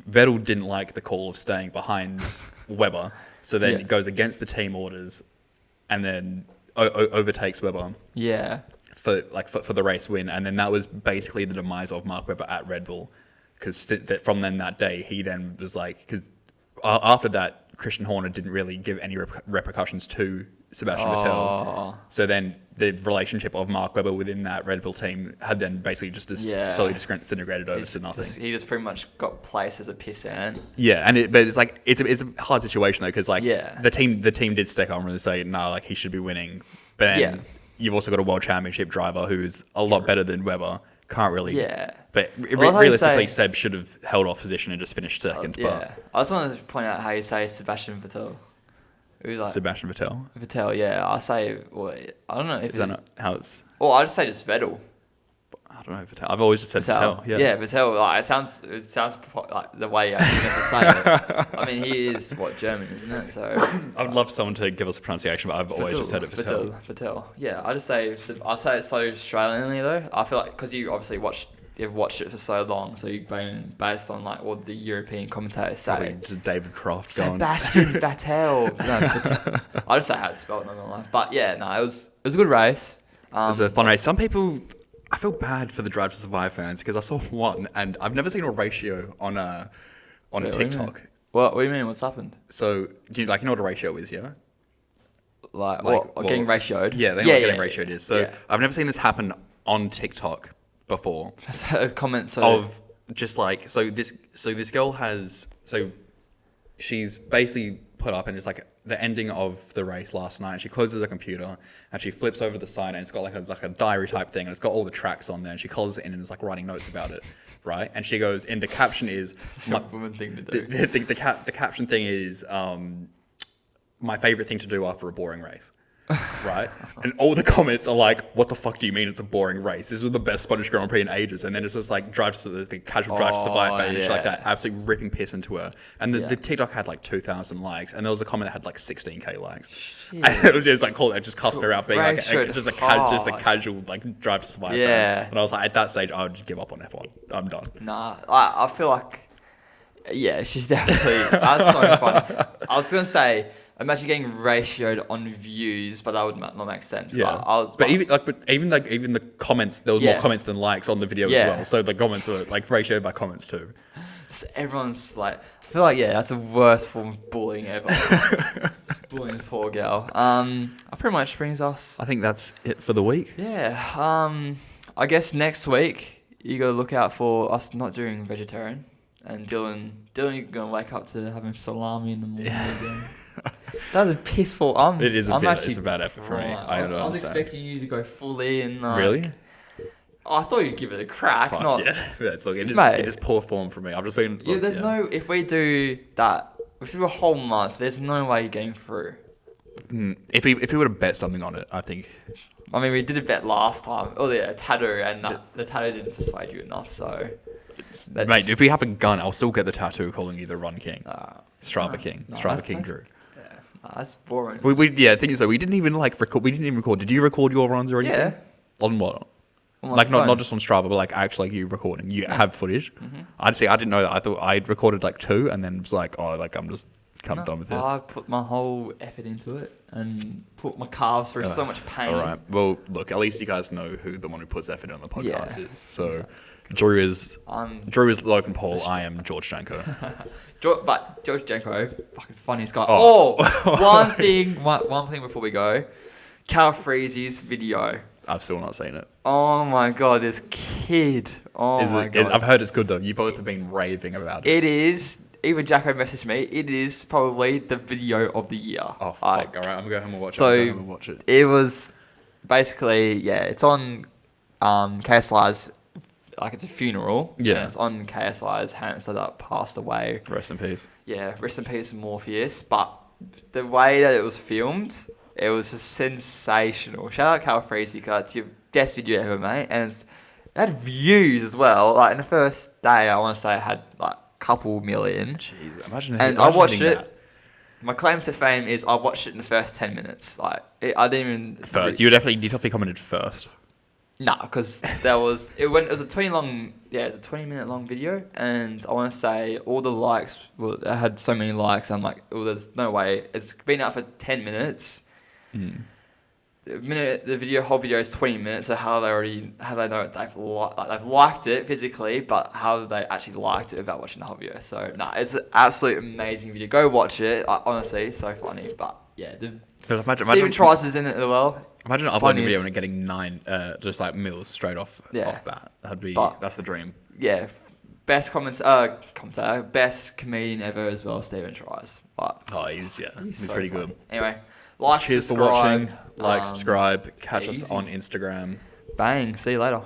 Vettel didn't like the call of staying behind Webber, so then it goes against the team orders, and then overtakes Webber. Yeah. For the race win, and then that was basically the demise of Mark Webber at Red Bull, because from then that day he then was because after that Christian Horner didn't really give any repercussions to Sebastian Vettel. So then the relationship of Mark Webber within that Red Bull team had then basically just slowly disintegrated over to nothing. He just pretty much got placed as a pissant. Yeah, but it's a hard situation though, because the team did stick on and say no, he should be winning, but then you've also got a world championship driver who's a lot better than Webber. Can't really. Yeah. But realistically, Seb should have held off position and just finished second. I just wanted to point out how you say Sebastian Vettel. Sebastian Vettel. Vettel, yeah. I say, I don't know if is that not how it's. Well, I just say just Vettel. I don't know, Vettel. I've always just said Vettel. Yeah, Vettel. Like, it sounds like the way I think to say it. I mean, he is German, isn't it? So I would love someone to give us a pronunciation, but I've always just said it Vettel. Vettel. Yeah, I say it so Australianly though. I feel like because you obviously you've watched it for so long, so you've been based on like what the European commentators say. Probably just David Croft going. Sebastian Vettel. No, Vettel. I just say how it's spelled, not gonna lie. But yeah, no, it was a good race. It was a fun race. Some people, I feel bad for the Drive to Survive fans because I saw one, and I've never seen a ratio on TikTok. What do you mean? What's happened? So do you know what a ratio is? Yeah. Getting ratioed. Yeah, they know what getting ratioed is. So I've never seen this happen on TikTok before. Comments of just like this girl has she's basically put up, and it's like the ending of the race last night. She closes her computer and she flips over the side, and it's got like a diary type thing, and it's got all the tracks on there, and she colors it in and is like writing notes about it, right? And she goes, and the caption is woman thing to do. The caption thing is my favorite thing to do after a boring race. Right? And all the comments are like, what the fuck do you mean it's a boring race? This was the best Spanish Grand Prix in ages. And then it's just like the casual Drive to Survive fan, and she's like that, absolutely ripping piss into her. And the TikTok had like 2,000 likes, and there was a comment that had like 16k likes. Shit. And it was just like just cussing her out, being like just a casual like Drive to Survive fan. And I was like, at that stage, I would just give up on F1. I'm done. Nah, I feel like, yeah, she's definitely, that's so funny. I was gonna say, imagine getting ratioed on views, but that would not make sense. Yeah, but even the comments, there was more comments than likes on the video as well. So the comments were like ratioed by comments too. So everyone's like, I feel like that's the worst form of bullying ever. Just bullying this poor girl. That pretty much brings us. I think that's it for the week. Yeah. I guess next week you got to look out for us not doing vegetarian, and Dylan, you're gonna wake up to having salami in the morning again. That was a pissful. It's a bad effort for me. I was expecting you to go fully in. Really? I thought you'd give it a crack. Fuck, look, it is poor form for me. I've just been. No. If we do that, if we do a whole month, there's no way you're getting through. If we were to bet something on it, I think. I mean, we did a bet last time. Oh yeah, a tattoo, and the tattoo didn't persuade you enough. So, mate, if we have a gun, I'll still get the tattoo calling you the Run King, Strava King, Strava King Drew. That's boring. The thing is though, we didn't even record. We didn't even record. Did you record your runs or anything? Yeah. On what? Like not just on Strava, but like actually you recording. You have footage. Mm-hmm. I didn't know that. I thought I'd recorded like 2, and then was like, I'm just done with this. I put my whole effort into it and put my calves through so much pain. All right. Well, look, at least you guys know who the one who puts effort on the podcast is. So, exactly. Drew is Logan Paul. I am George Janko. But George Janko, fucking funniest guy. One thing before we go. Cal Freezy's video. I've still not seen it. Oh my god, this kid. God. I've heard it's good though. You both have been raving about it. It is. Even Jacko messaged me. It is probably the video of the year. Oh fuck! All right, I'm gonna go home and watch it. It was basically it's on KSI's. Like it's a funeral. Yeah. And it's on KSI's hamster that passed away. Rest in peace. Yeah, rest in peace, Morpheus. But the way that it was filmed, it was just sensational. Shout out Cal Freezy, because it's your best video ever, mate. And it had views as well. Like in the first day, I want to say it had like a couple million. Jeez, imagine. And I watched it. That. My claim to fame is I watched it in the first 10 minutes. Like I didn't even. First, you definitely commented first. Nah, because it was a 20-minute long video, and I want to say all the likes, it had so many likes. I'm like, there's no way. It's been out for 10 minutes. The whole video is 20 minutes. So how they know they've liked it physically, but how they actually liked it without watching the whole video? So it's an absolute amazing video. Go watch it. Honestly, it's so funny. But yeah, Stephen Trice is in it as well. Imagine uploading a video and getting 9 just like mils straight off bat. That's the dream. Yeah, best best comedian ever as well, Stephen Trice. But he's so pretty funny. good. Anyway, cheers for watching. Subscribe, catch us on Instagram. Bang, see you later.